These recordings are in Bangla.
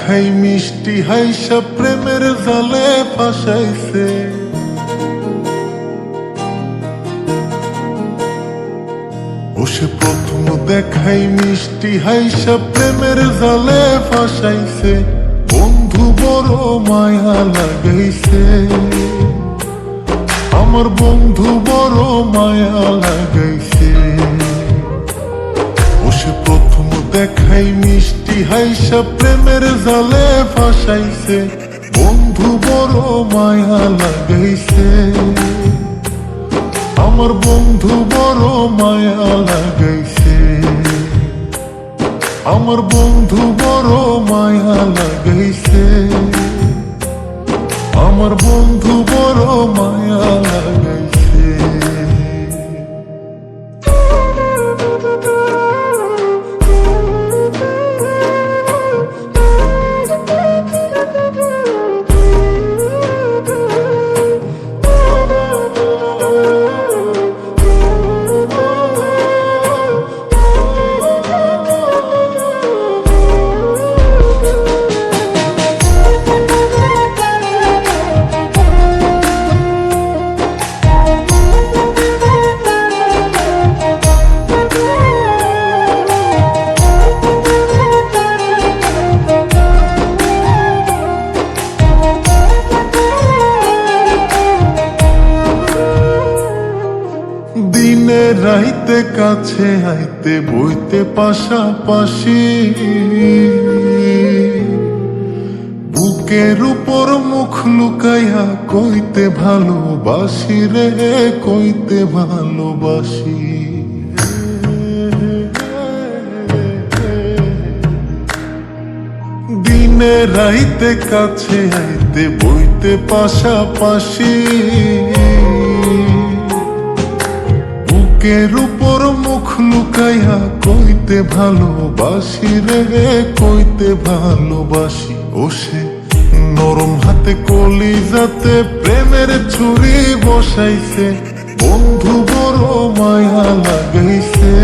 দেখাই মিষ্টি হাইসা প্রেমের জালে ফাঁসাইছে। ও সে প্রথম দেখাই মিষ্টি হাইসা প্রেমের জালে ফাঁসাইছে। বন্ধু বড় মায়া লাগাইছে, আমার বন্ধু বড় মায়া লাগাইছে। ও সে প্রথম দেখাই মিষ্টি হাইসা প্রেমের জালে ফাঁসাইছে। বন্ধু বড় মায়া লাগাইছে, আমার বন্ধু বড় মায়া লাগাইছে। আমার বন্ধু বড় মায়া লাগাইছে, আমার বন্ধু বড় মায়া লাগাইছে। দিনে রাইতে কাছে আইতে বইতে পাশাপাশি, বুকের উপর মুখ লুকাইয়া কইতে ভালোবাসি রে, কইতে ভালোবাসি। দিনে রাইতে কাছে আইতে বইতে পাশাপাশি, বুকের উপর মুখ লুকাইয়া কইতে ভালোবাসি রে, কইতে ভালোবাসি। ও সে নরম হাতে কলিজাতে প্রেমের ছুরি বসাইছে। বন্ধু বড় মায়া লাগাইছে,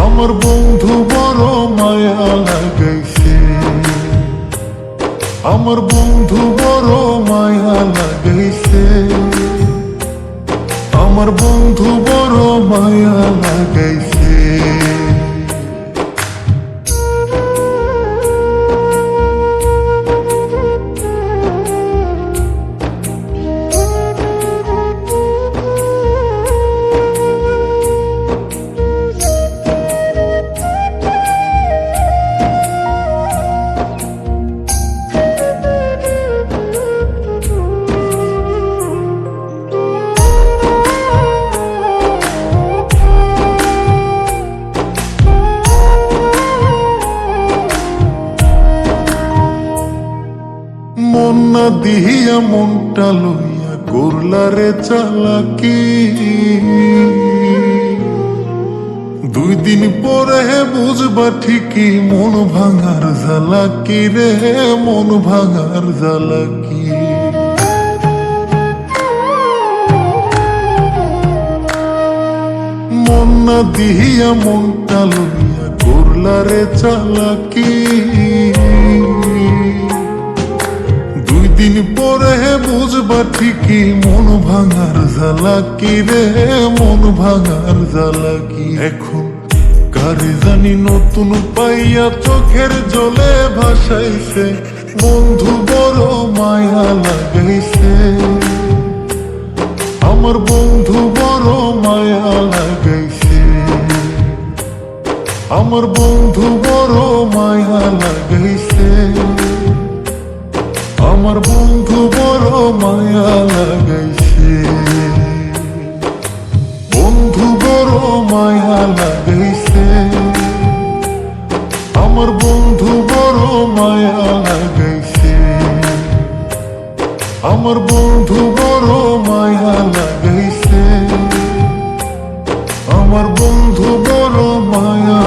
আমার বন্ধু বড় মায়া লাগাইছে। আমার বন্ধু বড় মায়া লাগাইছে, আমার বন্ধু বড় মায়া লাগাইছে। মন না দিহিয়া মনটা লইয়া করলারে চালাকি, দুই দিন পরে বুঝবা ঠিকই মন ভাঙার জ্বালাকি রে, মন ভাঙার জ্বালাকি। মন না দিহিয়া মনটা লইয়া করলারে চালাকি, দিন পরে বুঝবা ঠিকই মন ভাঙার জ্বালাকি রে, মন ভাঙার জ্বালাকি। এখন কারে জানি নতুন পাইয়া চোখের জলে ভাসাইছে। বন্ধু বড় মায়া লাগাইছে, আমার বন্ধু বড় মায়া লাগাইছে। আমার বন্ধু বড় মায়া লাগাইছে, আমার বন্ধু বড় মায়া লাগাইছে। বন্ধু বড় মায়া লাগাইছে, আমার বন্ধু বড় মায়া লাগাইছে। আমার বন্ধু বড় মায়া লাগাইছে, আমার বন্ধু বড় মায়া